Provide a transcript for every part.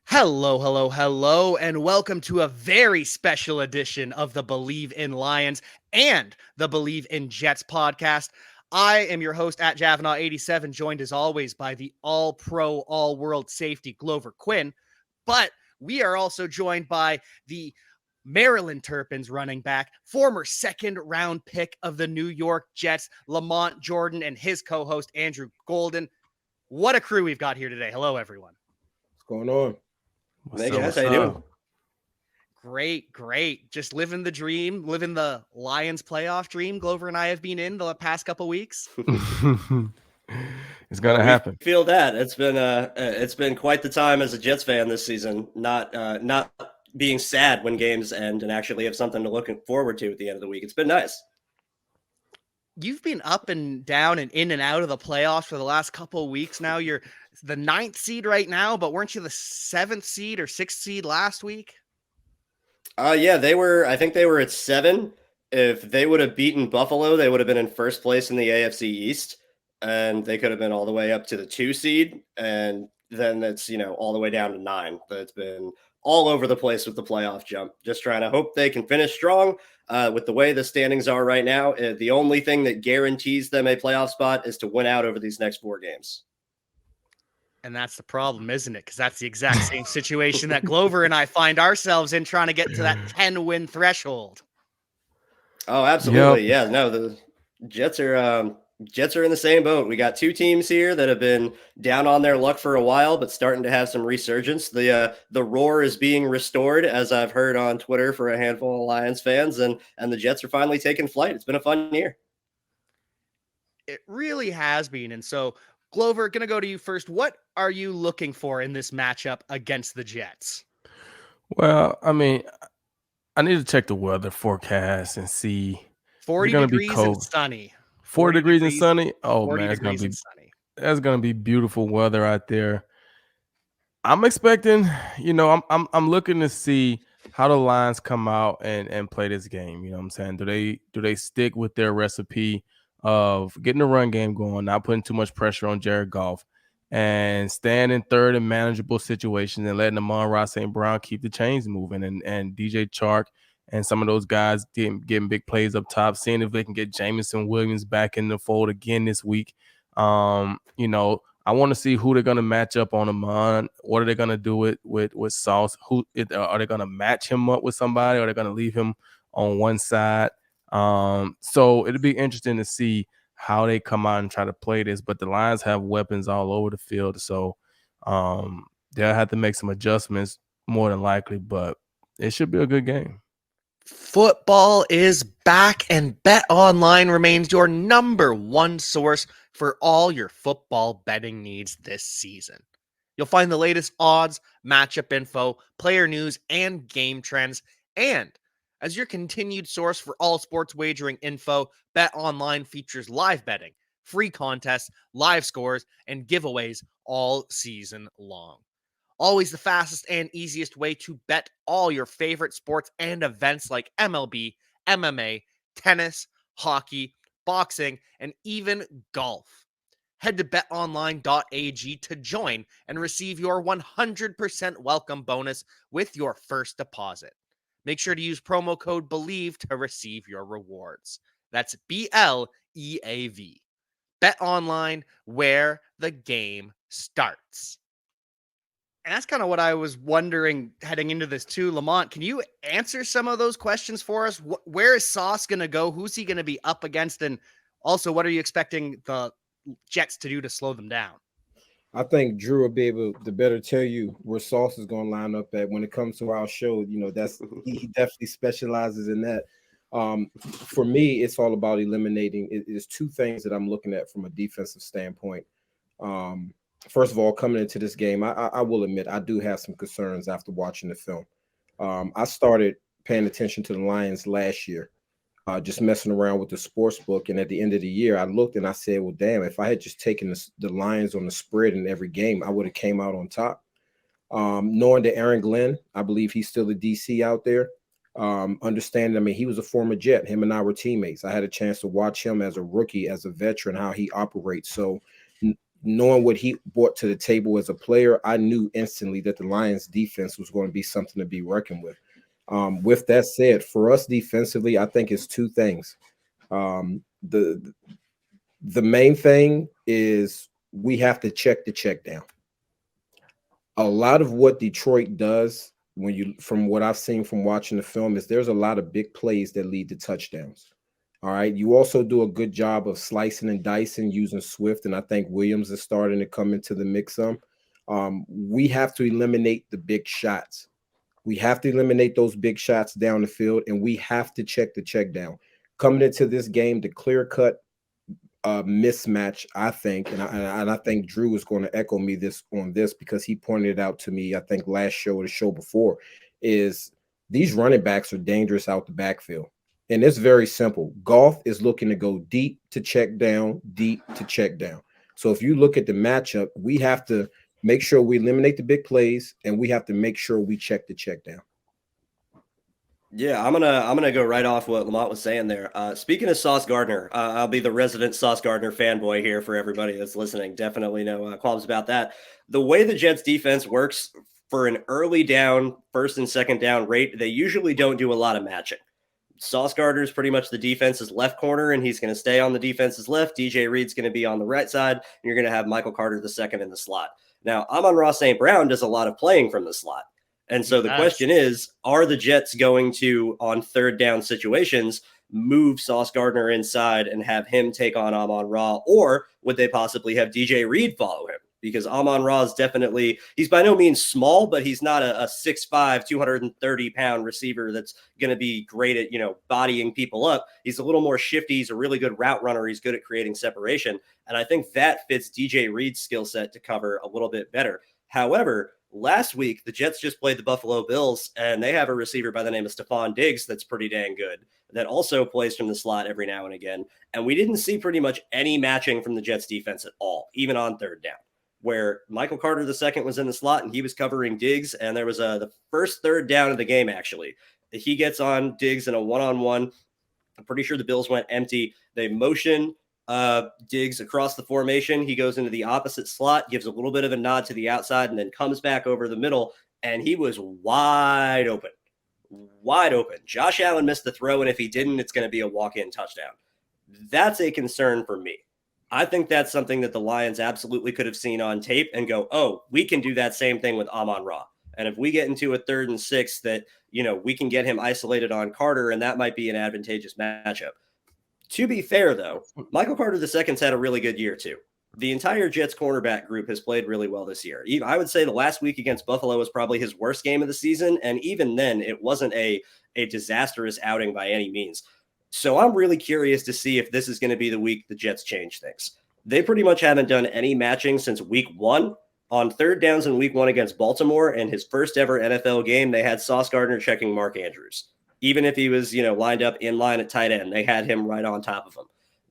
Hello, hello, hello, and welcome to a very special edition of the Believe in Lions and the Believe in Jets podcast. I am your host at Cavanagh87, joined as always by the All-Pro, All-World Safety Glover Quin. But we are also joined by the Maryland Terrapins running back, former second-round pick of the New York Jets, LaMont Jordan, and his co-host Andrew Golden. What a crew we've got here today. Hello, everyone. What's going on? Hey guys, how you doing? Great. Just living the dream, living the Lions playoff dream. Glover and I have been in the past couple weeks. It's gonna happen. Feel that it's been quite the time as a Jets fan this season. Not being sad when games end and actually have something to look forward to at the end of the week. It's been nice. You've been up and down and in and out of the playoffs for the last couple of weeks now. You're the 9th seed right now, but weren't you the 7th seed or 6th seed last week? Yeah, they were. I think they were at 7. If they would have beaten Buffalo, they would have been in first place in the AFC East, and they could have been all the way up to the 2 seed, and then it's all the way down to 9. But it's been all over the place with the playoff jump. Just trying to hope they can finish strong. With the way the standings are right now, the only thing that guarantees them a playoff spot is to win out over these next 4 games. And that's the problem, isn't it? Because that's the exact same situation that Glover and I find ourselves in, trying to get to that 10-win threshold. Oh, absolutely. Yep. Yeah, no, the Jets are in the same boat. We got 2 teams here that have been down on their luck for a while, but starting to have some resurgence. The roar is being restored, as I've heard on Twitter for a handful of Lions fans, and the Jets are finally taking flight. It's been a fun year. It really has been. And so, Glover, going to go to you first. What are you looking for in this matchup against the Jets? Well, I mean, I need to check the weather forecast and see. 40 degrees and sunny. 40 degrees and sunny? Oh, man, it's going to be sunny. That's going to be beautiful weather out there. I'm expecting, I'm looking to see how the Lions come out and play this game. You know what I'm saying? Do they stick with their recipe of getting the run game going, not putting too much pressure on Jared Goff, and staying in third and manageable situations and letting Amon-Ra St. Brown keep the chains moving, and DJ Chark and some of those guys getting big plays up top, seeing if they can get Jameson Williams back in the fold again this week. I want to see who they're going to match up on Amon. What are they going to do with Sauce? Are they going to match him up with somebody, or are they going to leave him on one side? So it'll be interesting to see how they come out and try to play this. But the Lions have weapons all over the field, so they'll have to make some adjustments more than likely. But it should be a good game. Football is back, and BetOnline remains your number one source for all your football betting needs this season. You'll find the latest odds, matchup info, player news, and game trends. And as your continued source for all sports wagering info, BetOnline features live betting, free contests, live scores, and giveaways all season long. Always the fastest and easiest way to bet all your favorite sports and events like MLB, MMA, tennis, hockey, boxing, and even golf. Head to betonline.ag to join and receive your 100% welcome bonus with your first deposit. Make sure to use promo code BELIEVE to receive your rewards. That's BLEAV. BetOnline, where the game starts. And that's kind of what I was wondering heading into this too. LaMont, can you answer some of those questions for us? Where is Sauce going to go? Who's he going to be up against? And also, what are you expecting the Jets to do to slow them down? I think Drew will be able to better tell you where Sauce is going to line up at when it comes to our show. That's he definitely specializes in that. For me, it's all about eliminating. It's 2 things that I'm looking at from a defensive standpoint. First of all, coming into this game, I will admit I do have some concerns after watching the film. I started paying attention to the Lions last year, just messing around with the sports book. And at the end of the year, I looked and I said, well, damn, if I had just taken the Lions on the spread in every game, I would have came out on top. Knowing that Aaron Glenn, I believe he's still the DC out there. Understanding, I mean, he was a former Jet. Him and I were teammates. I had a chance to watch him as a rookie, as a veteran, how he operates. So knowing what he brought to the table as a player, I knew instantly that the Lions defense was going to be something to be reckoned with. With that said, for us defensively, I think it's two things. The main thing is we have to check the check down. A lot of what Detroit does, from what I've seen from watching the film, is there's a lot of big plays that lead to touchdowns. All right. You also do a good job of slicing and dicing using Swift, and I think Williams is starting to come into the mix some. We have to eliminate the big shots. We have to eliminate those big shots down the field, and we have to check the check down. Coming into this game, the clear-cut mismatch, I think, and I think Drew is going to echo me on this because he pointed it out to me, I think, last show or the show before, is these running backs are dangerous out the backfield. And it's very simple. Goff is looking to go deep to check down, deep to check down. So if you look at the matchup, we have to make sure we eliminate the big plays, and we have to make sure we check the check down. Yeah, I'm gonna go right off what LaMont was saying there. Speaking of Sauce Gardner, I'll be the resident Sauce Gardner fanboy here for everybody that's listening. Definitely no qualms about that. The way the Jets defense works for an early down, first and second down rate, they usually don't do a lot of matching. Sauce Gardner is pretty much the defense's left corner, and he's going to stay on the defense's left. DJ Reed's going to be on the right side, and you're going to have Michael Carter II in the slot. Now, Amon-Ra St. Brown does a lot of playing from the slot. And so the question is, are the Jets going to, on third down situations, move Sauce Gardner inside and have him take on Amon-Ra, or would they possibly have DJ Reed follow him? Because Amon-Ra is definitely, he's by no means small, but he's not a 6'5", 230-pound receiver that's going to be great at, bodying people up. He's a little more shifty. He's a really good route runner. He's good at creating separation. And I think that fits DJ Reed's skill set to cover a little bit better. However, last week, the Jets just played the Buffalo Bills, and they have a receiver by the name of Stephon Diggs that's pretty dang good, that also plays from the slot every now and again. And we didn't see pretty much any matching from the Jets defense at all, even on third down, where Michael Carter II was in the slot and he was covering Diggs. And there was the first third down of the game, actually. He gets on Diggs in a one-on-one. I'm pretty sure the Bills went empty. They motion Diggs across the formation. He goes into the opposite slot, gives a little bit of a nod to the outside, and then comes back over the middle. And he was wide open. Wide open. Josh Allen missed the throw, and if he didn't, it's going to be a walk-in touchdown. That's a concern for me. I think that's something that the Lions absolutely could have seen on tape and go, oh, we can do that same thing with Amon-Ra. And if we get into a 3rd and 6 that, we can get him isolated on Carter, and that might be an advantageous matchup. To be fair, though, Michael Carter II's had a really good year, too. The entire Jets cornerback group has played really well this year. I would say the last week against Buffalo was probably his worst game of the season. And even then, it wasn't a disastrous outing by any means. So I'm really curious to see if this is going to be the week the Jets change things. They pretty much haven't done any matching since week 1. On third downs in week 1 against Baltimore, and his first ever NFL game, they had Sauce Gardner checking Mark Andrews. Even if he was, lined up in line at tight end, they had him right on top of him.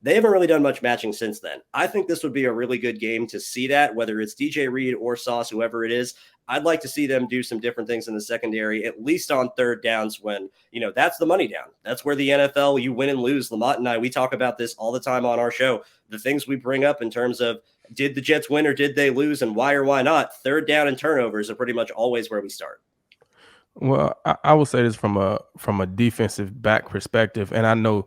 They haven't really done much matching since then. I think this would be a really good game to see that, whether it's DJ Reed or Sauce, whoever it is. I'd like to see them do some different things in the secondary, at least on third downs when, that's the money down. That's where the NFL, you win and lose. LaMont and I, we talk about this all the time on our show. The things we bring up in terms of did the Jets win or did they lose and why or why not? Third down and turnovers are pretty much always where we start. Well, I will say this from a defensive back perspective, and I know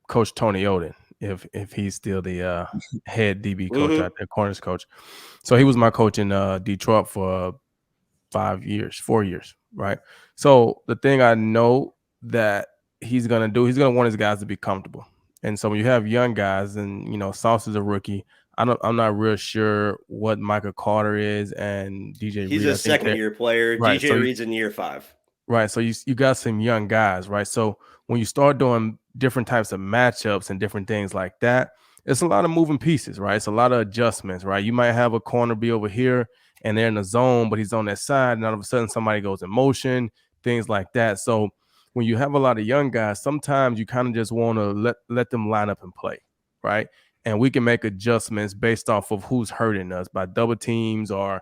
Coach Tony Oden, if he's still the head DB coach out there, corners coach. So he was my coach in Detroit for 4 years, right? So the thing I know that he's gonna do, he's gonna want his guys to be comfortable. And so when you have young guys, and Sauce is a rookie, I'm not real sure what Michael Carter is and DJ Reed. He's a second-year player. Right, DJ Reed's in year 5. Right. So you got some young guys, right? So when you start doing different types of matchups and different things like that, it's a lot of moving pieces, right? It's a lot of adjustments, right? You might have a corner be over here and they're in the zone, but he's on that side, and all of a sudden somebody goes in motion, things like that. So when you have a lot of young guys, sometimes you kind of just want to let them line up and play, right? And we can make adjustments based off of who's hurting us by double teams or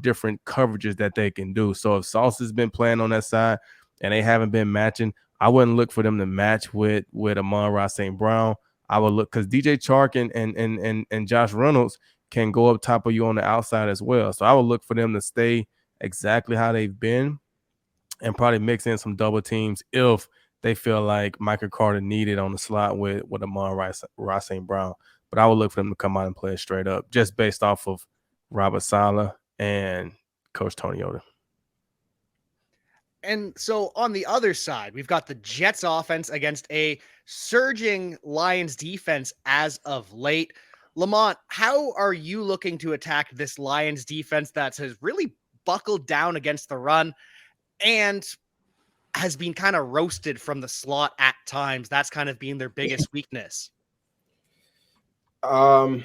different coverages that they can do. So if Sauce has been playing on that side and they haven't been matching, I wouldn't look for them to match with Amon-Ra St. Brown. I would look because DJ Chark and Josh Reynolds, can go up top of you on the outside as well. So I would look for them to stay exactly how they've been and probably mix in some double teams if they feel like Michael Carter needed on the slot with Amon-Ra St. Brown. But I would look for them to come out and play it straight up just based off of Robert Saleh and Coach Tony Yoder. And so on the other side, we've got the Jets offense against a surging Lions defense as of late. LaMont, how are you looking to attack this Lions defense that has really buckled down against the run and has been kind of roasted from the slot at times? That's kind of been their biggest weakness. When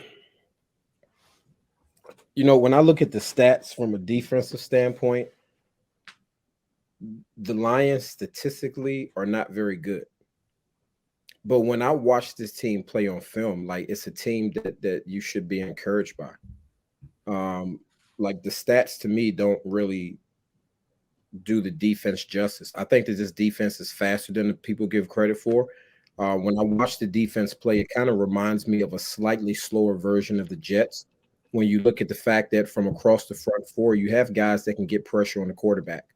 I look at the stats from a defensive standpoint, the Lions statistically are not very good. But when I watch this team play on film, like, it's a team that you should be encouraged by. Like, the stats to me don't really do the defense justice. I think that this defense is faster than the people give credit for. When I watch the defense play, it kind of reminds me of a slightly slower version of the Jets. When you look at the fact that from across the front four, you have guys that can get pressure on the quarterback.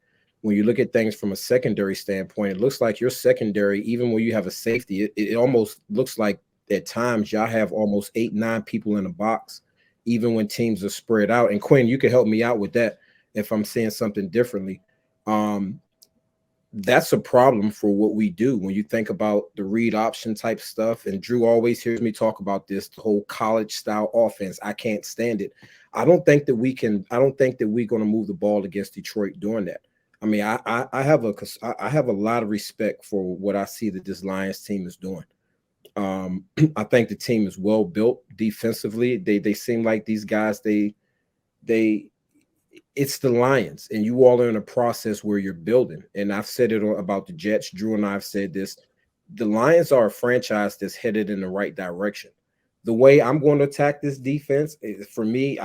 When you look at things from a secondary standpoint, it looks like your secondary, even when you have a safety, it almost looks like at times y'all have almost 8-9 people in a box, even when teams are spread out. And Quinn, you can help me out with that if I'm saying something differently. That's a problem for what we do when you think about the read option type stuff. And Drew always hears me talk about this, the whole college style offense. I can't stand it. I don't think that we're going to move the ball against Detroit doing that. I mean, I have a lot of respect for what I see that this Lions team is doing. I think the team is well built defensively. They seem like these guys, it's the Lions, and you all are in a process where you're building. And I've said it about the Jets. Drew and I have said this. The Lions are a franchise that's headed in the right direction. The way I'm going to attack this defense, for me,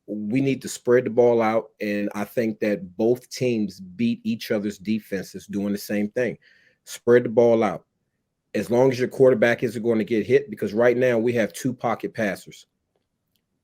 we need to spread the ball out, and I think that both teams beat each other's defenses doing the same thing. Spread the ball out. As long as your quarterback isn't going to get hit, because right now we have 2 pocket passers.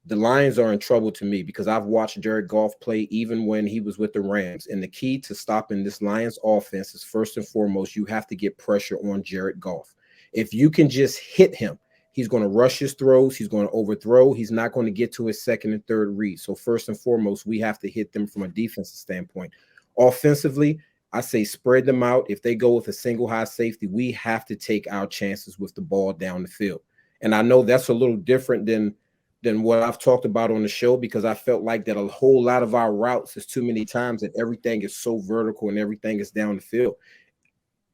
The Lions are in trouble to me because I've watched Jared Goff play even when he was with the Rams, and the key to stopping this Lions offense is, first and foremost, you have to get pressure on Jared Goff. If you can just hit him, he's going to rush his throws. He's going to overthrow. He's not going to get to his second and third read. So first and foremost, we have to hit them from a defensive standpoint. Offensively, I say spread them out. If they go with a single high safety, we have to take our chances with the ball down the field. And I know that's a little different than what I've talked about on the show, because I felt like that a whole lot of our routes is too many times that everything is so vertical and everything is down the field.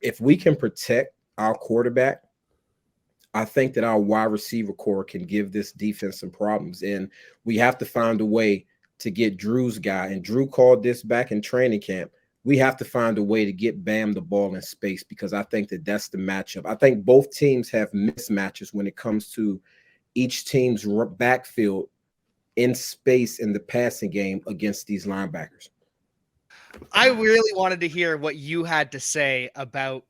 If we can protect our quarterback, I think that our wide receiver core can give this defense some problems, and we have to find a way to get Drew's guy. And Drew called this back in training camp. We have to find a way to get Bam the ball in space, because I think that that's the matchup. I think both teams have mismatches when it comes to each team's backfield in space in the passing game against these linebackers. I really wanted to hear what you had to say about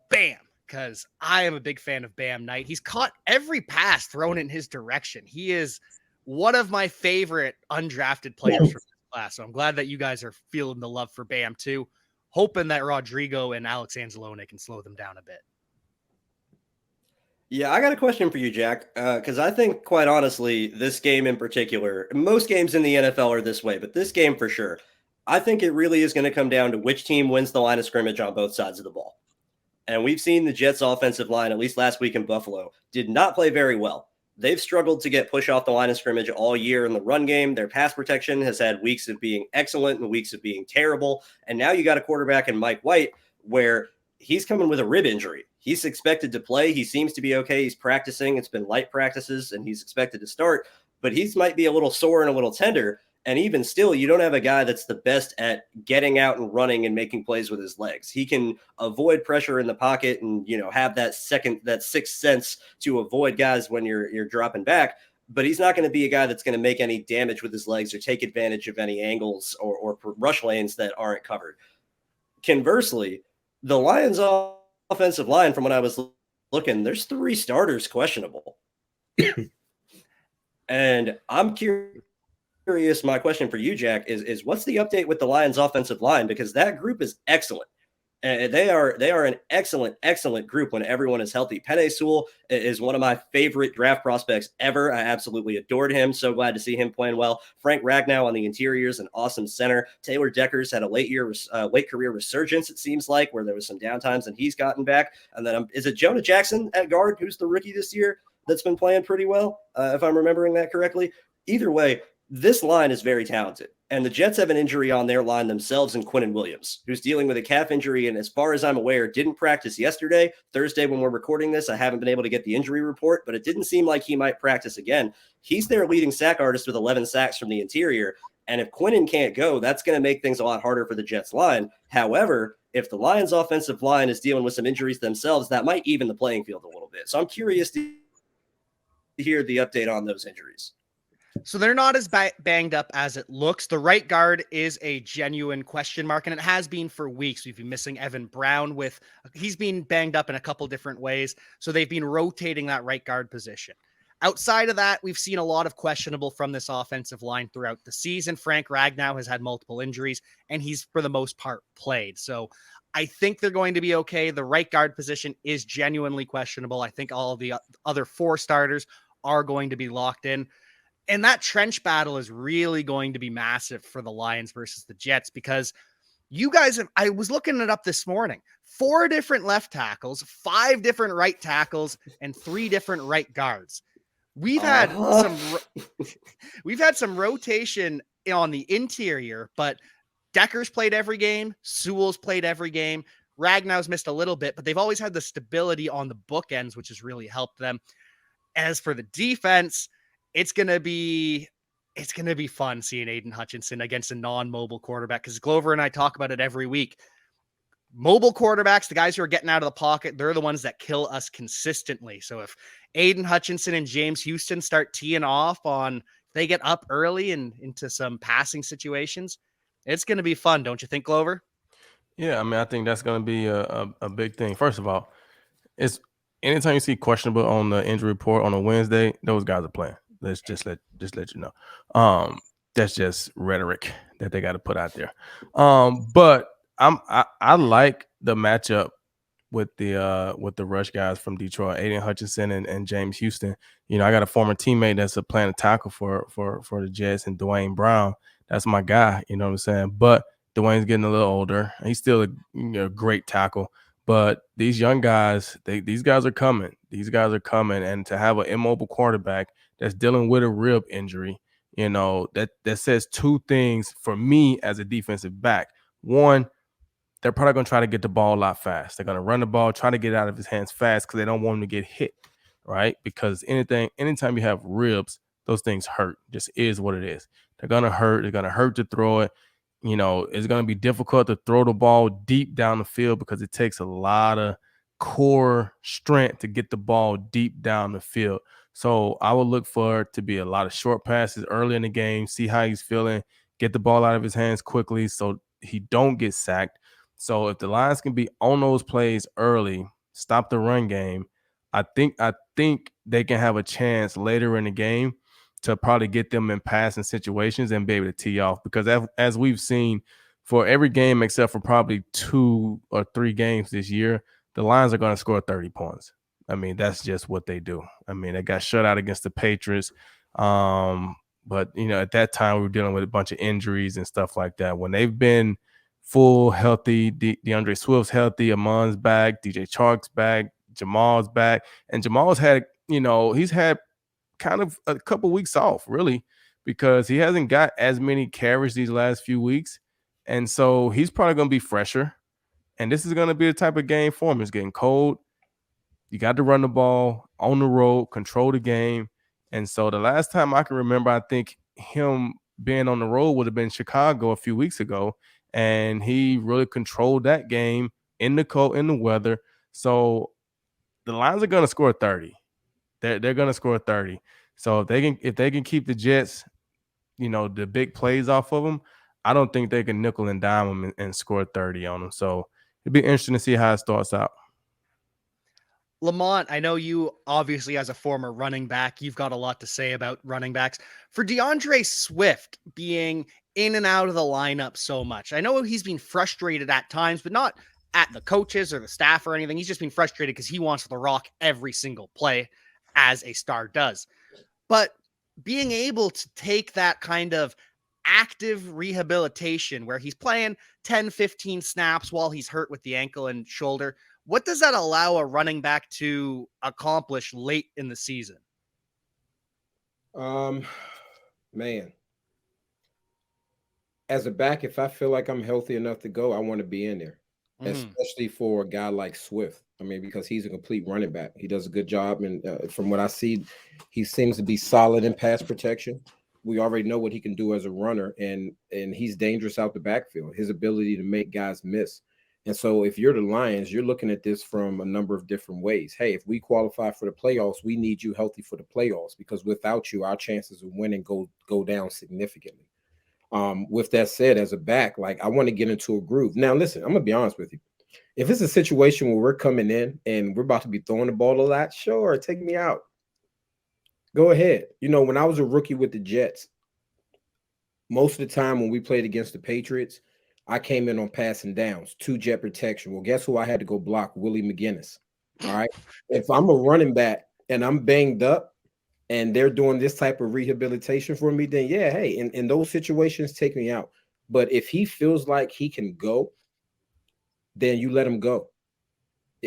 Bam, because I am a big fan of Bam Knight. He's caught every pass thrown in his direction. He is one of my favorite undrafted players from this class. So I'm glad that you guys are feeling the love for Bam too. Hoping that Rodrigo and Alex Anzalone can slow them down a bit. Yeah, I got a question for you, Jack, because I think, quite honestly, this game in particular, most games in the NFL are this way, but this game for sure, I think it really is going to come down to which team wins the line of scrimmage on both sides of the ball. And we've seen the Jets' offensive line, at least last week in Buffalo, did not play very well. They've struggled to get push off the line of scrimmage all year in the run game. Their pass protection has had weeks of being excellent and weeks of being terrible. And now you got a quarterback in Mike White where he's coming with a rib injury. He's expected to play. He seems to be okay. He's practicing. It's been light practices, and he's expected to start. But he might be a little sore and a little tender. And even still, you don't have a guy that's the best at getting out and running and making plays with his legs. He can avoid pressure in the pocket and, have that sixth sense to avoid guys when you're dropping back. But he's not going to be a guy that's going to make any damage with his legs or take advantage of any angles or rush lanes that aren't covered. Conversely, the Lions' offensive line, from when I was looking, there's 3 starters questionable. And I'm curious. My question for you, Jack, is what's the update with the Lions offensive line? Because that group is excellent. And they are an excellent group when everyone is healthy. Penei Sewell is one of my favorite draft prospects ever. I absolutely adored him. So glad to see him playing well. Frank Ragnow on the interior is an awesome center. Taylor Deckers had a late career resurgence, it seems like, where there was some downtimes and he's gotten back. And then is it Jonah Jackson at guard, who's the rookie this year that's been playing pretty well, if I'm remembering that correctly? Either way, this line is very talented. And the Jets have an injury on their line themselves in Quinnen Williams, who's dealing with a calf injury. And as far as I'm aware, didn't practice yesterday. Thursday, when we're recording this, I haven't been able to get the injury report, but it didn't seem like he might practice again. He's their leading sack artist with 11 sacks from the interior. And if Quinnen can't go, that's going to make things a lot harder for the Jets line. However, if the Lions offensive line is dealing with some injuries themselves, that might even the playing field a little bit. So I'm curious to hear the update on those injuries. So they're not as banged up as it looks. The right guard is a genuine question mark, and it has been for weeks. We've been missing Evan Brown he's been banged up in a couple different ways. So they've been rotating that right guard position. Outside of that, we've seen a lot of questionable from this offensive line throughout the season. Frank Ragnow has had multiple injuries, and he's for the most part played. So I think they're going to be okay. The right guard position is genuinely questionable. I think all of the other 4 starters are going to be locked in. And that trench battle is really going to be massive for the Lions versus the Jets, because you guys I was looking it up this morning, 4 different left tackles, 5 different right tackles, and 3 different right guards. We've had some rotation on the interior, but Decker's played every game. Sewell's played every game. Ragnow's missed a little bit, but they've always had the stability on the bookends, which has really helped them. As for the defense, it's going to be fun seeing Aidan Hutchinson against a non-mobile quarterback, because Glover and I talk about it every week. Mobile quarterbacks, the guys who are getting out of the pocket, they're the ones that kill us consistently. So if Aidan Hutchinson and James Houston start teeing off they get up early and into some passing situations, it's going to be fun. Don't you think, Glover? Yeah, I mean, I think that's going to be a big thing. First of all, it's anytime you see questionable on the injury report on a Wednesday, those guys are playing. Let's just let you know. That's just rhetoric that they got to put out there. But I like the matchup with the rush guys from Detroit, Aidan Hutchinson and James Houston. You know, I got a former teammate that's playing a tackle for the Jets, and Duane Brown. That's my guy. You know what I'm saying? But Duane's getting a little older. He's still a great tackle. But these young guys, these guys are coming. These guys are coming. And to have an immobile quarterback that's dealing with a rib injury, you know, that says 2 things for me as a defensive back. One, they're probably going to try to get the ball a lot fast. They're going to run the ball, try to get it out of his hands fast, because they don't want him to get hit, right? Because anytime you have ribs, those things hurt. Just is what it is. They're going to hurt. They're going to hurt to throw it. You know, it's going to be difficult to throw the ball deep down the field, because it takes a lot of core strength to get the ball deep down the field. So I would look for it to be a lot of short passes early in the game, see how he's feeling, get the ball out of his hands quickly so he don't get sacked. So if the Lions can be on those plays early, stop the run game, I think they can have a chance later in the game to probably get them in passing situations and be able to tee off. Because as we've seen for every game except for probably 2 or 3 games this year, the Lions are going to score 30 points. I mean, that's just what they do. I mean, they got shut out against the Patriots. But, you know, at that time we were dealing with a bunch of injuries and stuff like that. When they've been full, healthy, DeAndre Swift's healthy, Amon's back, DJ Chark's back, Jamal's back. And Jamal's had, you know, he's had kind of a couple weeks off, really, because he hasn't got as many carries these last few weeks. And so he's probably going to be fresher. And this is going to be the type of game for him. It's getting cold. You got to run the ball on the road, control the game. And so the last time I can remember, I think him being on the road would have been Chicago a few weeks ago. And he really controlled that game in the cold, in the weather. So the Lions are going to score 30. They're going to score 30. So if they can keep the Jets, you know, the big plays off of them, I don't think they can nickel and dime them and score 30 on them. So it'd be interesting to see how it starts out. LaMont, I know you obviously, as a former running back, you've got a lot to say about running backs. For DeAndre Swift being in and out of the lineup so much, I know he's been frustrated at times, but not at the coaches or the staff or anything. He's just been frustrated because he wants to rock every single play as a star does. But being able to take that kind of active rehabilitation where he's playing 10, 15 snaps while he's hurt with the ankle and shoulder, what does that allow a running back to accomplish late in the season? Man, as a back, if I feel like I'm healthy enough to go, I want to be in there, especially for a guy like Swift. I mean, because he's a complete running back. He does a good job. And from what I see, he seems to be solid in pass protection. We already know what he can do as a runner, and he's dangerous out the backfield, his ability to make guys miss. And so if you're the Lions, you're looking at this from a number of different ways. Hey, if we qualify for the playoffs, we need you healthy for the playoffs, because without you, our chances of winning go down significantly. With that said, as a back, like, I want to get into a groove. Now, listen, I'm gonna be honest with you. If it's a situation where we're coming in and we're about to be throwing the ball a lot, sure, take me out. Go ahead. You know, when I was a rookie with the Jets, most of the time when we played against the Patriots, I came in on passing downs, 2-jet protection. Well, guess who I had to go block? Willie McGinnis. All right. If I'm a running back and I'm banged up and they're doing this type of rehabilitation for me, then yeah, hey, in those situations, take me out. But if he feels like he can go, then you let him go.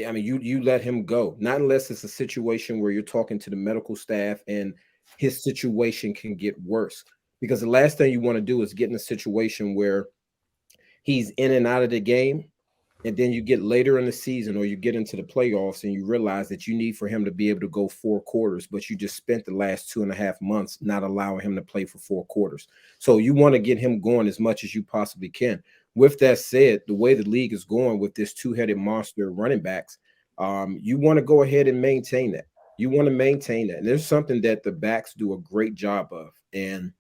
I mean, you let him go, not unless it's a situation where you're talking to the medical staff and his situation can get worse. Because the last thing you want to do is get in a situation where he's in and out of the game, and then you get later in the season or you get into the playoffs and you realize that you need for him to be able to go 4 quarters, but you just spent the last 2.5 months not allowing him to play for 4 quarters. So you want to get him going as much as you possibly can. With that said, the way the league is going with this two-headed monster running backs, you want to go ahead and maintain that. You want to maintain that. And there's something that the backs do a great job of. And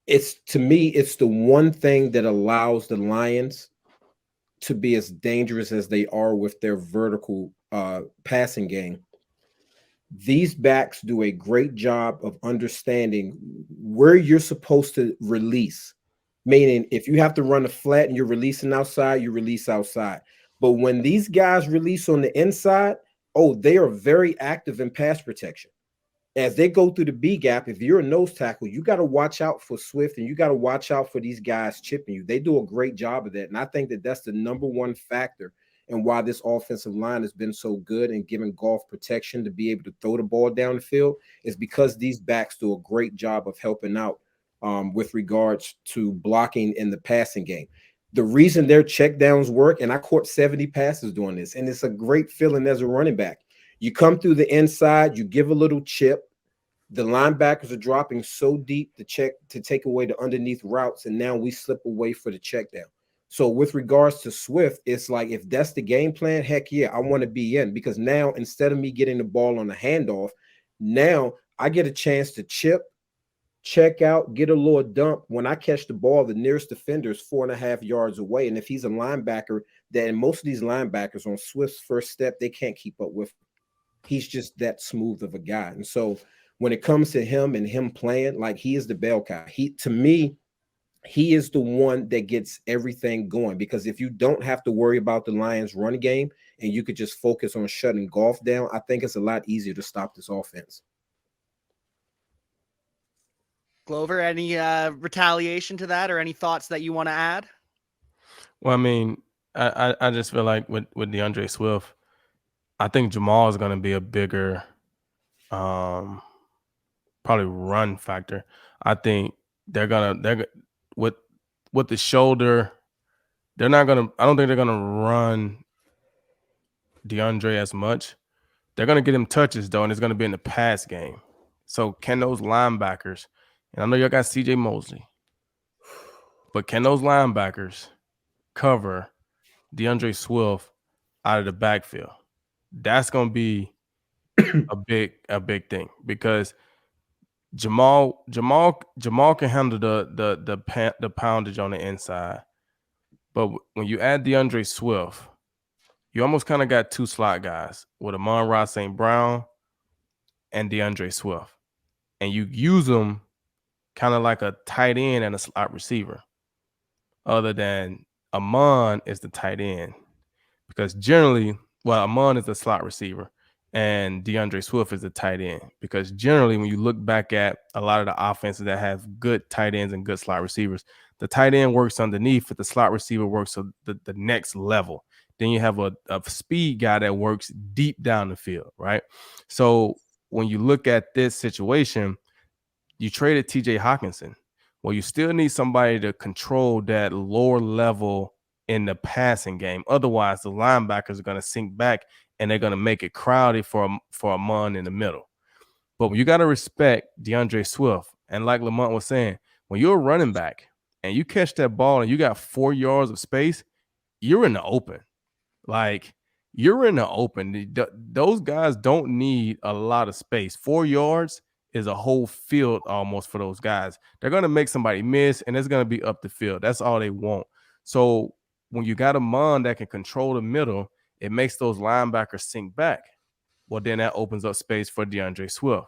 it's, to me, it's the one thing that allows the Lions to be as dangerous as they are with their vertical passing game. These backs do a great job of understanding where you're supposed to release. Meaning, if you have to run a flat and you're releasing outside, you release outside. But when these guys release on the inside, oh, they are very active in pass protection. As they go through the B gap, if you're a nose tackle, you got to watch out for Swift and you got to watch out for these guys chipping you. They do a great job of that. And I think that that's the number one factor and why this offensive line has been so good and giving Goff protection to be able to throw the ball down the field, is because these backs do a great job of helping out with regards to blocking in the passing game. The reason their checkdowns work, and I caught 70 passes doing this, and it's a great feeling as a running back. You come through the inside, you give a little chip. The linebackers are dropping so deep to take away the underneath routes, and now we slip away for the check down. So with regards to Swift, it's like, if that's the game plan, heck yeah, I want to be in, because now instead of me getting the ball on a handoff, now I get a chance to chip, check out, get a little dump. When I catch the ball, the nearest defender is 4.5 yards away. And if he's a linebacker, then most of these linebackers on Swift's first step, they can't keep up with him. He's just that smooth of a guy. And so when it comes to him and him playing, like, he is the bell cow. To me, he is the one that gets everything going, because if you don't have to worry about the Lions' run game and you could just focus on shutting Goff down, I think it's a lot easier to stop this offense. Glover, any retaliation to that or any thoughts that you want to add? Well, I mean, I just feel like with DeAndre Swift, I think Jamal is going to be a bigger probably run factor. I think they're with the shoulder, I don't think they're gonna run DeAndre as much. They're gonna get him touches though, and it's gonna be in the pass game. So can those linebackers, and I know y'all got CJ Mosley, but can those linebackers cover DeAndre Swift out of the backfield? That's gonna be a big thing, because Jamal can handle the poundage on the inside, but when you add DeAndre Swift, you almost kind of got two slot guys with Amon-Ra St. Brown and DeAndre Swift. And you use them kind of like a tight end and a slot receiver, other than Amon is the tight end. Because generally, Amon is the slot receiver and DeAndre Swift is the tight end. Because generally, when you look back at a lot of the offenses that have good tight ends and good slot receivers, the tight end works underneath, but the slot receiver works the next level. Then you have a speed guy that works deep down the field, right? So when you look at this situation, you traded TJ Hawkinson. Well, you still need somebody to control that lower level in the passing game. Otherwise, the linebackers are going to sink back and they're going to make it crowded for a man in the middle. But you got to respect DeAndre Swift. And like LaMont was saying, when you're a running back and you catch that ball and you got 4 yards of space, you're in the open. Like, you're in the open. Those guys don't need a lot of space. 4 yards is a whole field almost for those guys. They're going to make somebody miss, and it's going to be up the field. That's all they want. So when you got a man that can control the middle, it makes those linebackers sink back. Well, then that opens up space for DeAndre Swift.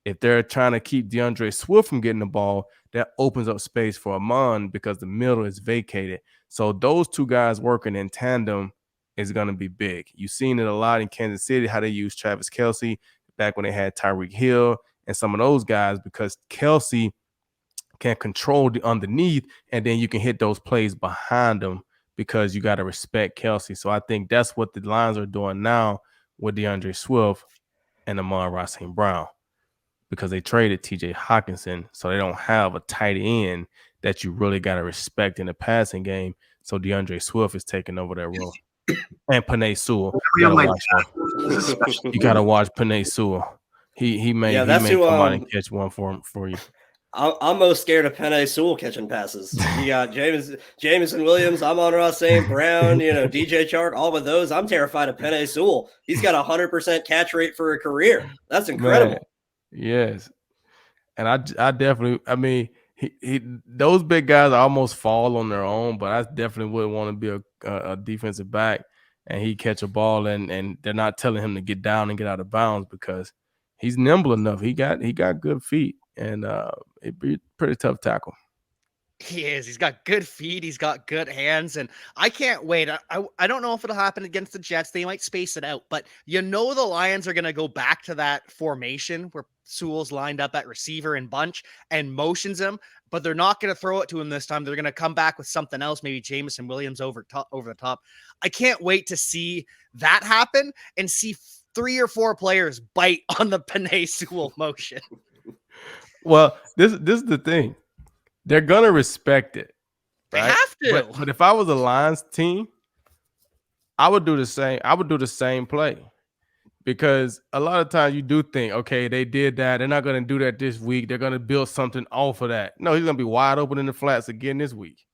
If they're trying to keep DeAndre Swift from getting the ball, that opens up space for Amon because the middle is vacated. So those two guys working in tandem is going to be big. You've seen it a lot in Kansas City, how they use Travis Kelce back when they had Tyreek Hill and some of those guys, because Kelce can control the underneath, and then you can hit those plays behind them because you got to respect Kelce. So I think that's what the Lions are doing now with DeAndre Swift and Amon-Ra St. Brown, because they traded TJ Hawkinson, so they don't have a tight end that you really got to respect in the passing game. So DeAndre Swift is taking over that role. And Penei Sewell. You gotta watch Penei Sewell. He may come out and catch one for you. I'm most scared of Penei Sewell catching passes. You got Jameson Williams, Amon-Ra St. Brown, DJ Chark, all of those. I'm terrified of Penei Sewell. He's got 100% catch rate for a career. That's incredible. Man, yes. And I definitely, I mean, he those big guys almost fall on their own, but I definitely wouldn't want to be a defensive back and he catch a ball and they're not telling him to get down and get out of bounds because he's nimble enough. He got good feet, and it'd be a pretty tough tackle. He is. He's got good feet. He's got good hands, and I can't wait. I don't know if it'll happen against the Jets. They might space it out, but the Lions are going to go back to that formation where Sewell's lined up at receiver and bunch and motions him, but they're not going to throw it to him this time. They're going to come back with something else, maybe Jameson Williams over the top. I can't wait to see that happen and see 3 or 4 players bite on the Penei Sewell motion. Well, this is the thing. They're gonna respect it. Right? They have to. But if I was a Lions team, I would do the same. I would do the same play, because a lot of times you do think, okay, they did that. They're not gonna do that this week. They're gonna build something off of that. No, he's gonna be wide open in the flats again this week.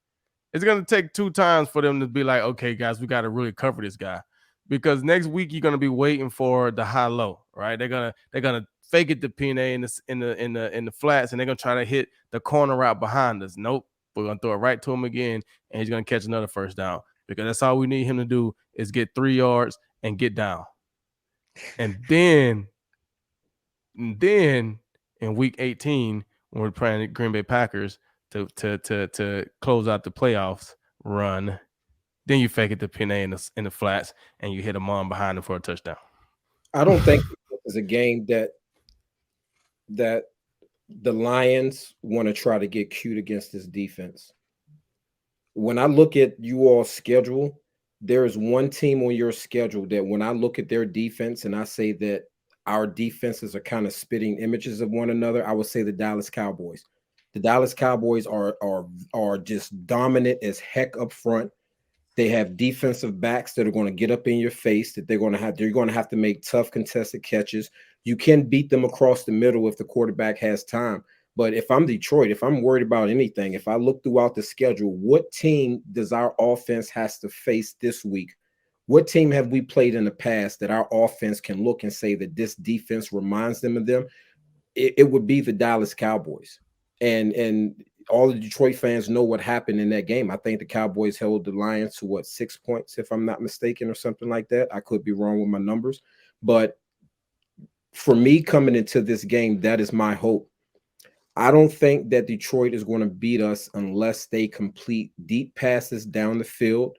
It's gonna take 2 times for them to be like, okay, guys, we got to really cover this guy, because next week you're gonna be waiting for the high low, right? They're gonna fake it to Penei in the flats, and they're gonna try to hit the corner route behind us. Nope, we're gonna throw it right to him again, and he's gonna catch another first down, because that's all we need him to do is get 3 yards and get down. And then in week 18, when we're playing the Green Bay Packers to close out the playoffs run, then you fake it to Penei in the flats, and you hit him on behind him for a touchdown. I don't think it's a game that the Lions want to try to get cute against this defense. When I look at you all's schedule, there is one team on your schedule that when I look at their defense and I say that our defenses are kind of spitting images of one another, I would say the Dallas Cowboys. The Dallas Cowboys are just dominant as heck up front. They have defensive backs that are going to get up in your face, that they're going to have to make tough contested catches. You can beat them across the middle if the quarterback has time. But if I'm Detroit, if I'm worried about anything, if I look throughout the schedule, what team does our offense has to face this week? What team have we played in the past that our offense can look and say that this defense reminds them of them? It would be the Dallas Cowboys. And all the Detroit fans know what happened in that game. I think the Cowboys held the Lions to 6 points, if I'm not mistaken, or something like that. I could be wrong with my numbers, but for me coming into this game, that is my hope. I don't think that Detroit is going to beat us unless they complete deep passes down the field,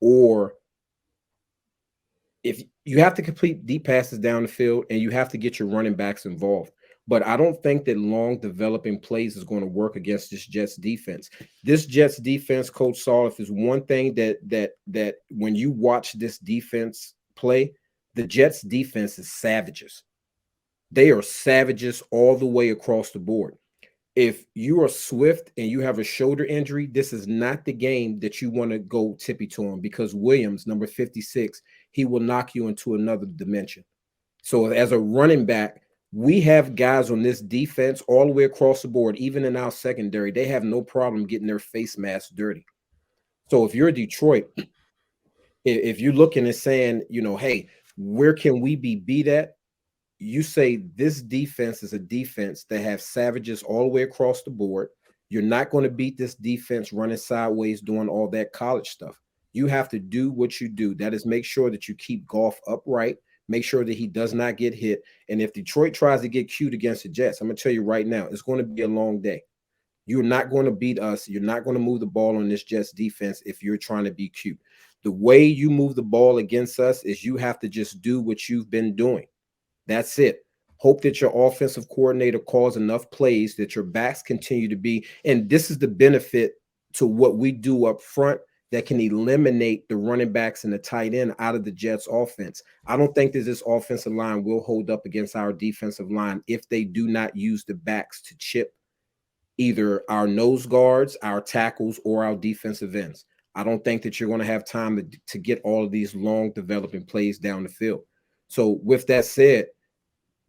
or if you have to complete deep passes down the field and you have to get your running backs involved. But I don't think that long developing plays is going to work against this Jets defense. This Jets defense, Coach Saul, if there's one thing that when you watch this defense play, the Jets defense is savages. They are savages all the way across the board. If you are Swift and you have a shoulder injury, this is not the game that you want to go tippy-toe on, because Williams, number 56, he will knock you into another dimension. So as a running back, we have guys on this defense all the way across the board, even in our secondary. They have no problem getting their face masks dirty. So if you're Detroit, if you're looking and saying, hey, where can we be beat at? You say this defense is a defense that have savages all the way across the board. You're not going to beat this defense running sideways, doing all that college stuff. You have to do what you do. That is, make sure that you keep Goff upright, make sure that he does not get hit. And if Detroit tries to get cute against the Jets, I'm going to tell you right now, it's going to be a long day. You're not going to beat us. You're not going to move the ball on this Jets defense if you're trying to be cute. The way you move the ball against us is you have to just do what you've been doing. That's it. Hope that your offensive coordinator calls enough plays that your backs continue to be, and this is the benefit to what we do up front that can eliminate the running backs and the tight end out of the Jets offense. I don't think that this offensive line will hold up against our defensive line if they do not use the backs to chip either our nose guards, our tackles, or our defensive ends. I don't think that you're going to have time to get all of these long developing plays down the field. So with that said,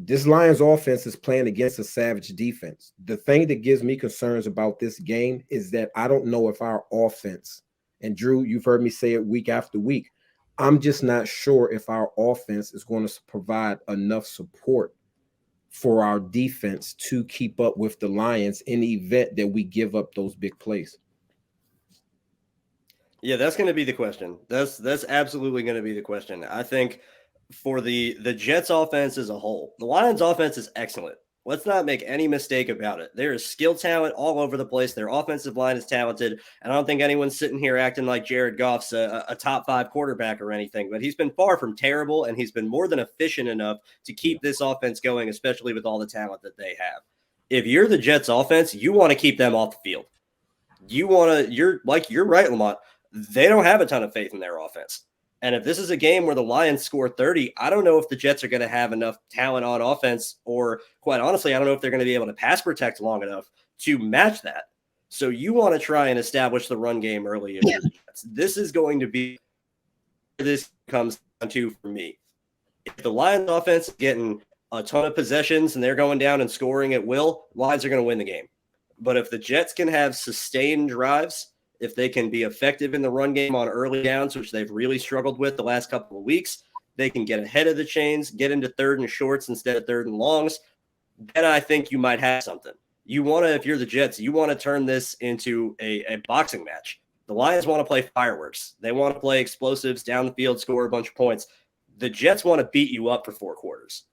this Lions offense is playing against a savage defense. The thing that gives me concerns about this game is that I don't know if our offense, and Drew, you've heard me say it week after week, I'm just not sure if our offense is going to provide enough support for our defense to keep up with the Lions in the event that we give up those big plays. Yeah, that's going to be the question. That's absolutely going to be the question. I think for the Jets offense as a whole, the Lions offense is excellent. Let's not make any mistake about it. There is skill talent all over the place. Their offensive line is talented. And I don't think anyone's sitting here acting like Jared Goff's a top 5 quarterback or anything, but he's been far from terrible, and he's been more than efficient enough to keep this offense going, especially with all the talent that they have. If you're the Jets offense, you want to keep them off the field. You're right, LaMont. They don't have a ton of faith in their offense. And if this is a game where the Lions score 30, I don't know if the Jets are going to have enough talent on offense, or quite honestly, I don't know if they're going to be able to pass protect long enough to match that. So you want to try and establish the run game early. If you're the Jets. This is going to be where this comes down to for me. If the Lions offense is getting a ton of possessions and they're going down and scoring at will, Lions are going to win the game. But if the Jets can have sustained drives, if they can be effective in the run game on early downs, which they've really struggled with the last couple of weeks, they can get ahead of the chains, get into third and shorts instead of third and longs, then I think you might have something. You want to, if you're the Jets, you want to turn this into a boxing match. The Lions want to play fireworks. They want to play explosives down the field, score a bunch of points. The Jets want to beat you up for 4 quarters.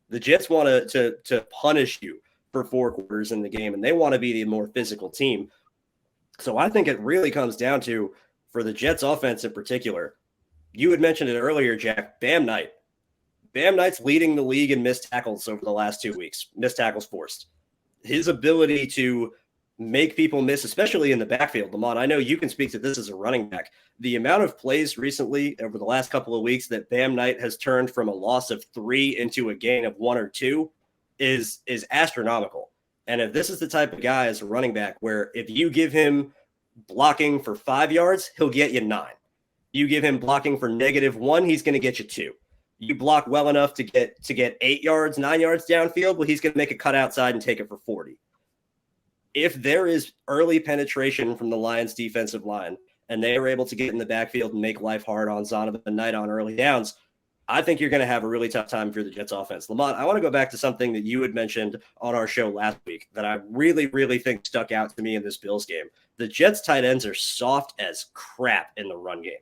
The Jets want to punish you for 4 quarters in the game, and they want to be the more physical team. So I think it really comes down to, for the Jets offense in particular, you had mentioned it earlier, Jack, Bam Knight. Bam Knight's leading the league in missed tackles over the last 2 weeks, missed tackles forced. His ability to make people miss, especially in the backfield. LaMont, I know you can speak to this as a running back. The amount of plays recently over the last couple of weeks that Bam Knight has turned from a loss of 3 into a gain of 1 or 2 is astronomical. And if this is the type of guy as a running back where if you give him blocking for 5 yards, he'll get you 9. You give him blocking for -1, he's going to get you 2. You block well enough to get 8 yards, 9 yards downfield, well, he's going to make a cut outside and take it for 40. If there is early penetration from the Lions defensive line and they are able to get in the backfield and make life hard on Zonovan Bam Knight on early downs, I think you're going to have a really tough time for the Jets offense. LaMont, I want to go back to something that you had mentioned on our show last week that I really, really think stuck out to me in this Bills game. The Jets tight ends are soft as crap in the run game.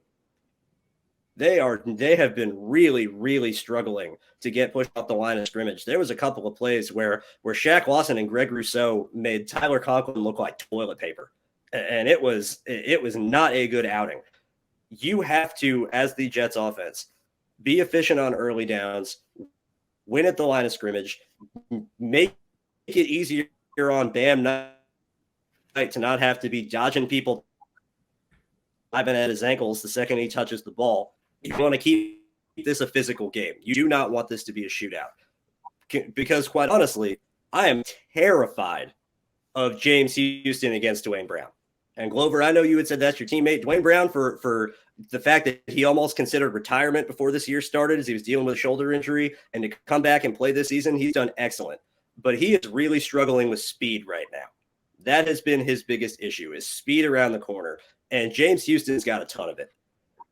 They have been really, really struggling to get pushed off the line of scrimmage. There was a couple of plays where Shaq Lawson and Greg Rousseau made Tyler Conklin look like toilet paper. And it was not a good outing. You have to, as the Jets offense, be efficient on early downs, win at the line of scrimmage, make it easier on Bam Knight to not have to be dodging people diving at his ankles the second he touches the ball. You want to keep this a physical game. You do not want this to be a shootout. Because quite honestly, I am terrified of James Houston against Duane Brown. And Glover, I know you had said that's your teammate. Duane Brown, for the fact that he almost considered retirement before this year started as he was dealing with a shoulder injury, and to come back and play this season, he's done excellent. But he is really struggling with speed right now. That has been his biggest issue, is speed around the corner. And James Houston's got a ton of it.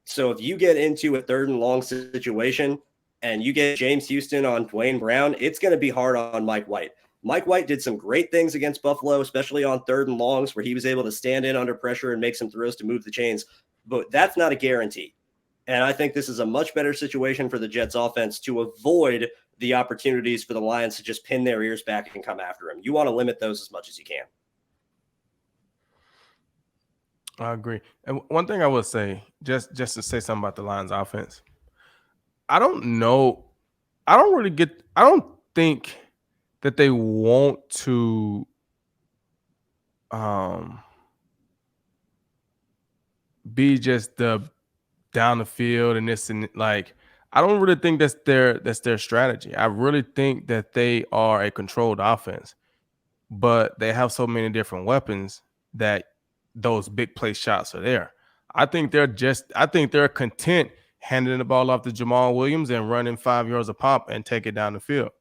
So if you get into a 3rd and long situation and you get James Houston on Duane Brown, it's going to be hard on Mike White. Mike White did some great things against Buffalo, especially on 3rd and longs where he was able to stand in under pressure and make some throws to move the chains. But that's not a guarantee. And I think this is a much better situation for the Jets offense to avoid the opportunities for the Lions to just pin their ears back and come after him. You want to limit those as much as you can. I agree. And one thing I would say, just to say something about the Lions offense, I don't know. I don't think that they want to be just the down the field and this and like, I don't really think that's their strategy. I really think that they are a controlled offense, but they have so many different weapons that those big play shots are there. I think they're content handing the ball off to Jamal Williams and running 5 yards a pop and take it down the field.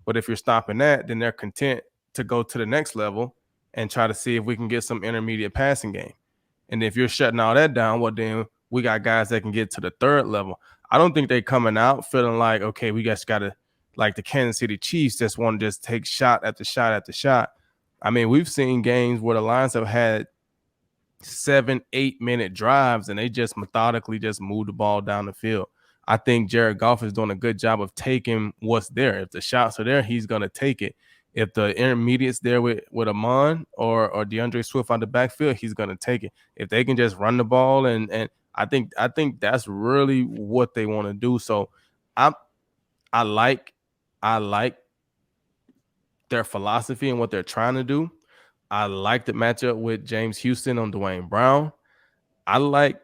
But if you're stopping that, then they're content to go to the next level and try to see if we can get some intermediate passing game. And if you're shutting all that down, well, then we got guys that can get to the 3rd level. I don't think they're coming out feeling like, okay, we just got to, like the Kansas City Chiefs, just want to just take shot after shot after shot. I mean, we've seen games where the Lions have had 7-8 minute drives and they just methodically just move the ball down the field. I think Jared Goff is doing a good job of taking what's there. If the shots are there, he's going to take it. If the intermediate's there with Amon or DeAndre Swift on the backfield, he's going to take it. If they can just run the ball and I think that's really what they want to do. So I like their philosophy and what they're trying to do. I like the matchup with James Houston on Duane Brown. I like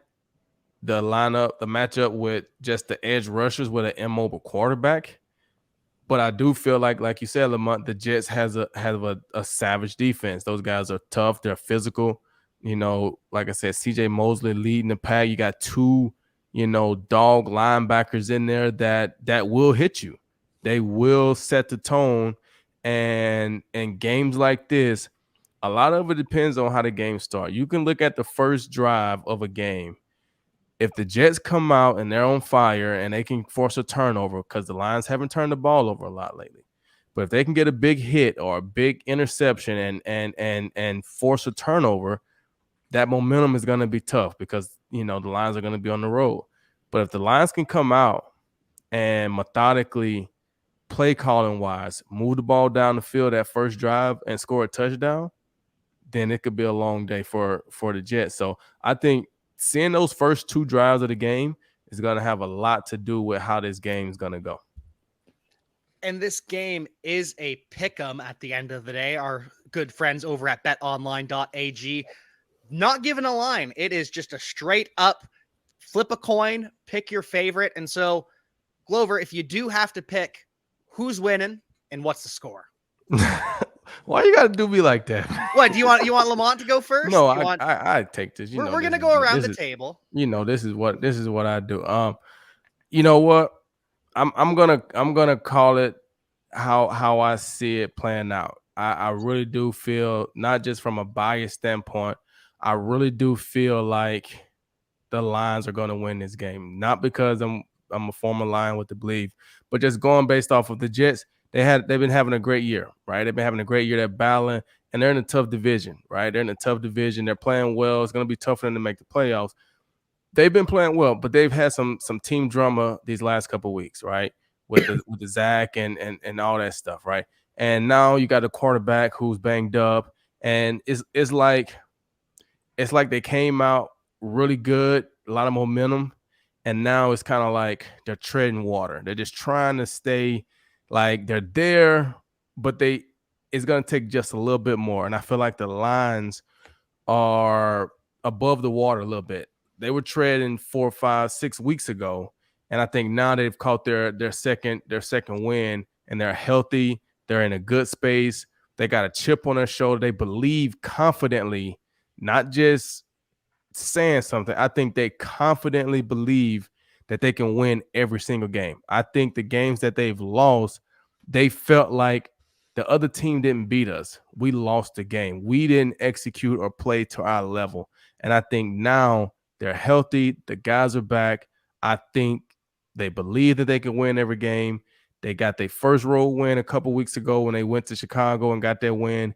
the lineup, the matchup with just the edge rushers with an immobile quarterback. But I do feel like you said, LaMont, the Jets have a savage defense. Those guys are tough. They're physical. You know, like I said, CJ Mosley leading the pack. You got 2, dog linebackers in there that will hit you. They will set the tone. And in games like this, a lot of it depends on how the game starts. You can look at the first drive of a game. If the Jets come out and they're on fire and they can force a turnover, because the Lions haven't turned the ball over a lot lately, but if they can get a big hit or a big interception and force a turnover, that momentum is going to be tough because the Lions are going to be on the road. But if the Lions can come out and methodically, play calling wise, move the ball down the field that first drive and score a touchdown, then it could be a long day for the Jets. So I think seeing those first 2 drives of the game is going to have a lot to do with how this game is going to go. And this game is a pick'em at the end of the day. Our good friends over at betonline.ag not giving a line. It is just a straight up flip a coin, pick your favorite. And so, Glover, if you do have to pick who's winning and what's the score? Why you got to do me like that? What do you want? You want LaMont to go first? No, I take this. We're going to go around the table. This is what I do. You know what? I'm gonna call it how I see it playing out. I really do feel, not just from a bias standpoint, I really do feel like the Lions are going to win this game. Not because I'm I'm a former Lion with the believe. But just going based off of the Jets, they've been having a great year, right? They've been having a great year. They're battling, and they're in a tough division, right? They're in a tough division. They're playing well. It's going to be tough for them to make the playoffs. They've been playing well, but they've had some team drama these last couple of weeks, right? With the Zach and all that stuff, right? And now you got a quarterback who's banged up, and it's like they came out really good, a lot of momentum, and now it's kind of like they're treading water. They're just trying to stay like they're there, but it's going to take just a little bit more. And I feel like the Lions are above the water a little bit. They were treading 4, 5, 6 weeks ago, and I think now they've caught their second win, and they're healthy. They're in a good space. They got a chip on their shoulder. They believe confidently, not just saying something. I think they confidently believe that they can win every single game. I think the games that they've lost, they felt like the other team didn't beat us. We lost the game. We didn't execute or play to our level. And I think now they're healthy. The guys are back. I think they believe that they can win every game. They got their first road win a couple weeks ago when they went to Chicago and got their win.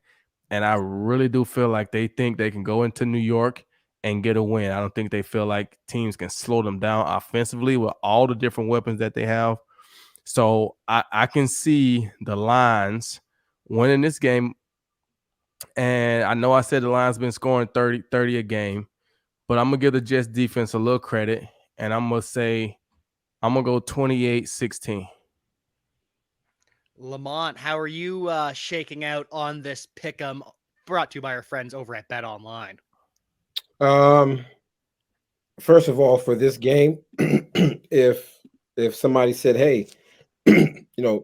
And I really do feel like they think they can go into New York and get a win. I don't think they feel like teams can slow them down offensively with all the different weapons that they have. So I can see the Lions winning this game. And I know I said the Lions been scoring 30 a game, but I'm going to give the Jets defense a little credit, and I'm going to say I'm going to go 28-16. LaMont, how are you shaking out on this pick'em brought to you by our friends over at Bet Online? First of all, for this game, if somebody said, "Hey,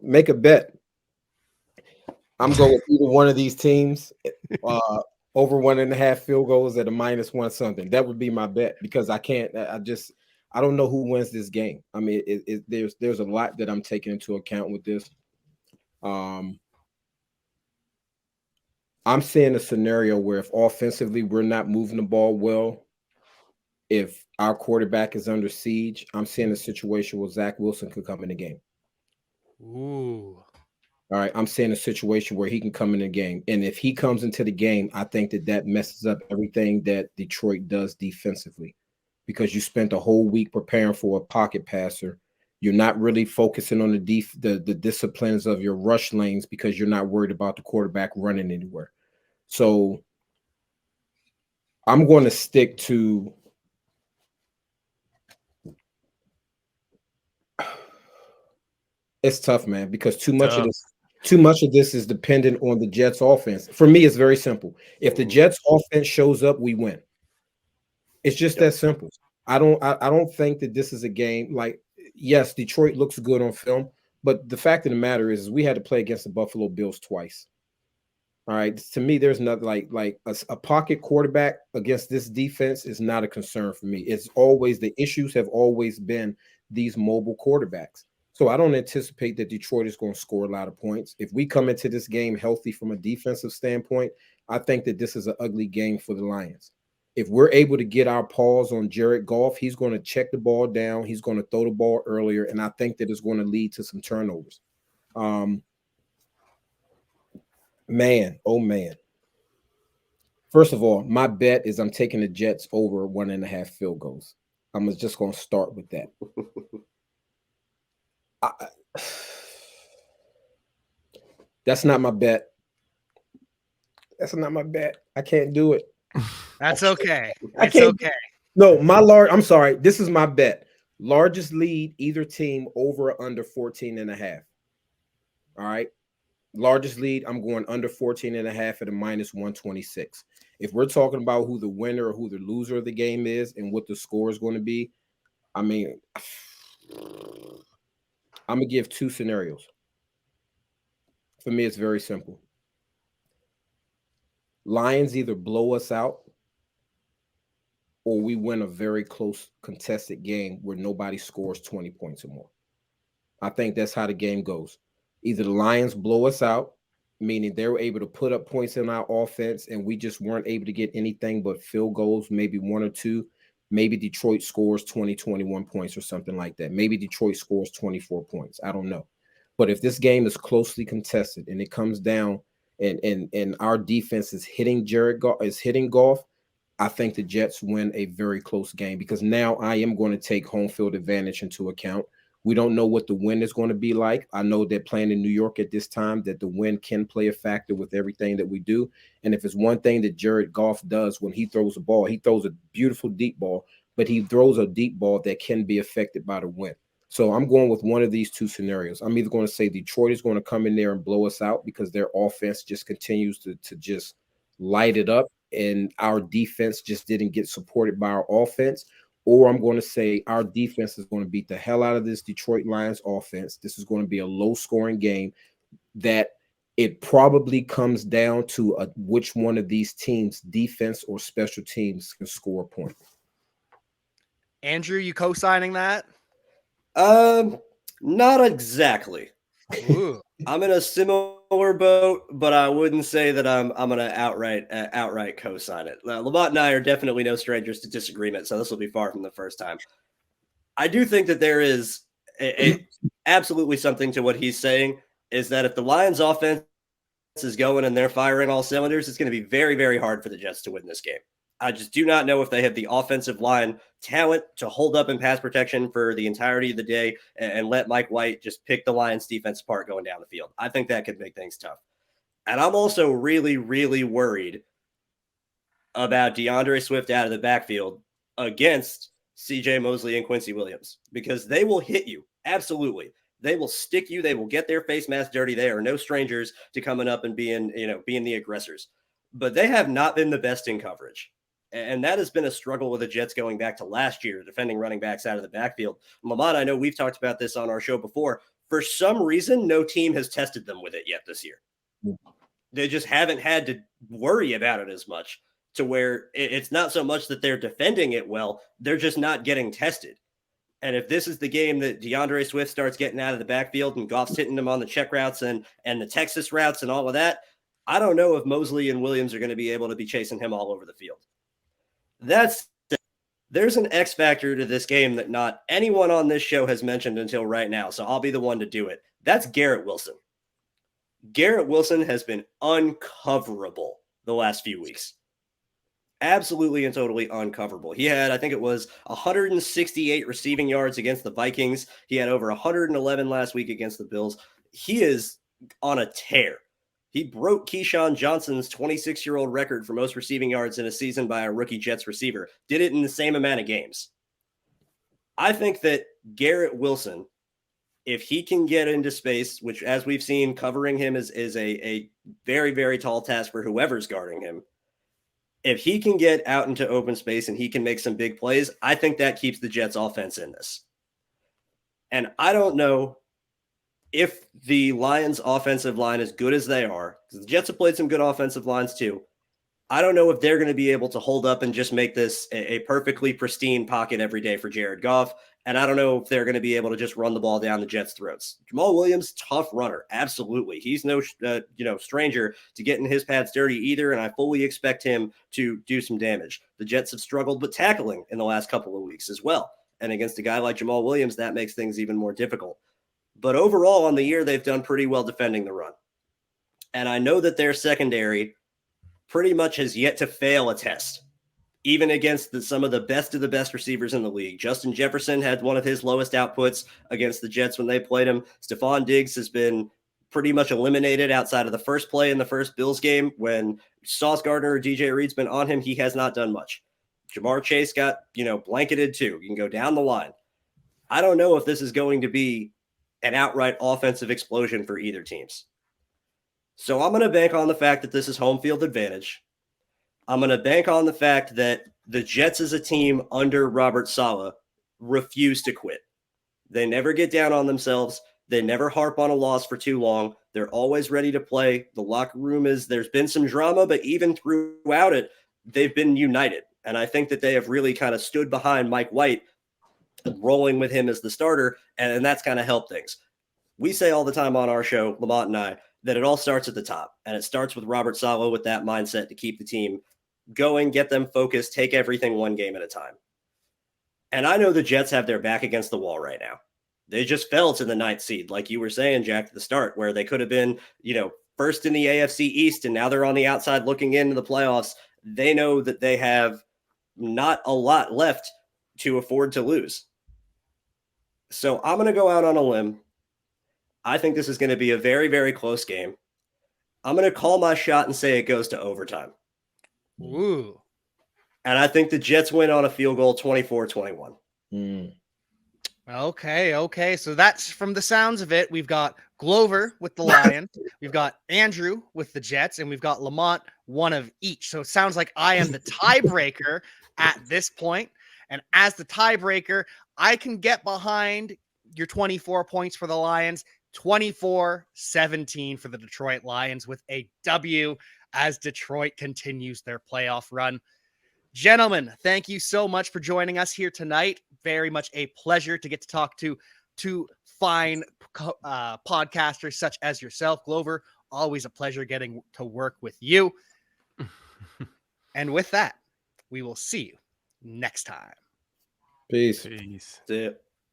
make a bet," I'm going with either one of these teams over 1.5 field goals at a -1 something. That would be my bet, because I don't know who wins this game. I mean, there's a lot that I'm taking into account with this. I'm seeing a scenario where if offensively we're not moving the ball well, if our quarterback is under siege, I'm seeing a situation where Zach Wilson could come in the game. Ooh. All right, I'm seeing a situation where he can come in the game. And if he comes into the game, I think that messes up everything that Detroit does defensively, because you spent a whole week preparing for a pocket passer. You're not really focusing on the disciplines of your rush lanes because you're not worried about the quarterback running anywhere. So I'm going to stick to it's tough, man, because too much of this is dependent on the Jets offense. For me, it's very simple. If the Jets offense shows up, we win. It's just that simple. I don't think that this is a game like, yes, Detroit looks good on film, but the fact of the matter is we had to play against the Buffalo Bills twice. All right. To me, there's not like a pocket quarterback against this defense is not a concern for me. It's always the issues have always been these mobile quarterbacks. So I don't anticipate that Detroit is going to score a lot of points. If we come into this game healthy from a defensive standpoint, I think that this is an ugly game for the Lions. If we're able to get our paws on Jared Goff, he's going to check the ball down. He's going to throw the ball earlier, and I think that it's going to lead to some turnovers. Man, oh man. First of all, my bet is I'm taking the Jets over 1.5 field goals. I'm just going to start with that. That's not my bet. That's not my bet. I can't do it. That's okay. It's okay. No, I'm sorry. This is my bet. Largest lead, either team over or under 14.5. All right. Largest lead, I'm going under 14.5 at a -126. If we're talking about who the winner or who the loser of the game is and what the score is going to be, I mean, I'm going to give two scenarios. For me, it's very simple. Lions either blow us out or we win a very close contested game where nobody scores 20 points or more. I think that's how the game goes. Either the Lions blow us out, meaning they were able to put up points in our offense and we just weren't able to get anything but field goals, maybe one or two, Maybe Detroit scores 20, 21 points or something like that. Maybe Detroit scores 24 points. I don't know. But if this game is closely contested and it comes down and our defense is hitting Goff, I think the Jets win a very close game, because now I am going to take home field advantage into account. We don't know what the wind is going to be like. I know that playing in New York at this time, that the wind can play a factor with everything that we do. And if it's one thing that Jared Goff does when he throws a ball, he throws a beautiful deep ball, but he throws a deep ball that can be affected by the wind. So I'm going with one of these two scenarios. I'm either going to say Detroit is going to come in there and blow us out because their offense just continues to just light it up, and our defense just didn't get supported by our offense. Or I'm going to say our defense is going to beat the hell out of this Detroit Lions offense. This is going to be a low-scoring game that it probably comes down to which one of these teams, defense or special teams, can score a point. Andrew, you co-signing that? Not exactly. Ooh. I'm in a similar boat, but I wouldn't say that I'm gonna outright co-sign it. LaMont and I are definitely no strangers to disagreement, so this will be far from the first time. I do think that there is absolutely something to what he's saying, is that if the Lions offense is going and they're firing all cylinders, it's going to be very, very hard for the Jets to win this game. I just do not know if they have the offensive line talent to hold up in pass protection for the entirety of the day and let Mike White just pick the Lions defense apart going down the field. I think that could make things tough. And I'm also really, really worried about DeAndre Swift out of the backfield against CJ Mosley and Quincy Williams, because they will hit you. Absolutely. They will stick you. They will get their face mask dirty. They are no strangers to coming up and being the aggressors, but they have not been the best in coverage. And that has been a struggle with the Jets going back to last year, defending running backs out of the backfield. LaMont, I know we've talked about this on our show before. For some reason, no team has tested them with it yet this year. They just haven't had to worry about it as much, to where it's not so much that they're defending it well, they're just not getting tested. And if this is the game that DeAndre Swift starts getting out of the backfield and Goff's hitting them on the check routes and the Texas routes and all of that, I don't know if Mosley and Williams are going to be able to be chasing him all over the field. There's an X factor to this game that not anyone on this show has mentioned until right now, so I'll be the one to do it. That's Garrett Wilson. Garrett Wilson has been uncoverable the last few weeks. Absolutely and totally uncoverable. He had, I think it was 168 receiving yards against the Vikings. He had over 111 last week against the Bills. He is on a tear. He broke Keyshawn Johnson's 26-year-old record for most receiving yards in a season by a rookie Jets receiver. Did it in the same amount of games. I think that Garrett Wilson, if he can get into space, which as we've seen, covering him is a very, very tall task for whoever's guarding him. If he can get out into open space and he can make some big plays, I think that keeps the Jets offense in this. And I don't know if the Lions offensive line, as good as they are, because the Jets have played some good offensive lines too, I don't know if they're going to be able to hold up and just make this a perfectly pristine pocket every day for Jared Goff. And I don't know if they're going to be able to just run the ball down the Jets' throats. Jamal Williams, tough runner. Absolutely. He's no stranger to getting his pads dirty either, and I fully expect him to do some damage. The Jets have struggled with tackling in the last couple of weeks as well. And against a guy like Jamal Williams, that makes things even more difficult. But overall on the year, they've done pretty well defending the run. And I know that their secondary pretty much has yet to fail a test, even against some of the best receivers in the league. Justin Jefferson had one of his lowest outputs against the Jets when they played him. Stephon Diggs has been pretty much eliminated outside of the first play in the first Bills game. When Sauce Gardner or DJ Reed's been on him, he has not done much. Jamar Chase got, blanketed too. You can go down the line. I don't know if this is going to be an outright offensive explosion for either teams. So I'm going to bank on the fact that this is home field advantage. I'm going to bank on the fact that the Jets as a team under Robert Saleh refuse to quit. They never get down on themselves. They never harp on a loss for too long. They're always ready to play. The locker room there's been some drama, but even throughout it, they've been united. And I think that they have really kind of stood behind Mike White, rolling with him as the starter, and that's kind of helped things. We say all the time on our show, LaMont and I, that it all starts at the top, and it starts with Robert Saleh with that mindset to keep the team going, get them focused, take everything one game at a time. And I know the Jets have their back against the wall right now. They just fell to the 9th seed, like you were saying, Jack, at the start, where they could have been, first in the AFC East, and now they're on the outside looking into the playoffs. They know that they have not a lot left to afford to lose. So I'm going to go out on a limb. I think this is going to be a very, very close game. I'm going to call my shot and say it goes to overtime. Ooh. And I think the Jets win on a field goal 24-21. Okay. So that's, from the sounds of it, we've got Glover with the Lions, we've got Andrew with the Jets, and we've got LaMont, one of each. So it sounds like I am the tiebreaker at this point. And as the tiebreaker, I can get behind your 24 points for the Lions, 24-17 for the Detroit Lions, with a W as Detroit continues their playoff run. Gentlemen, thank you so much for joining us here tonight. Very much a pleasure to get to talk to two fine podcasters such as yourself, Glover. Always a pleasure getting to work with you. And with that, we will see you next time. Peace. That's it.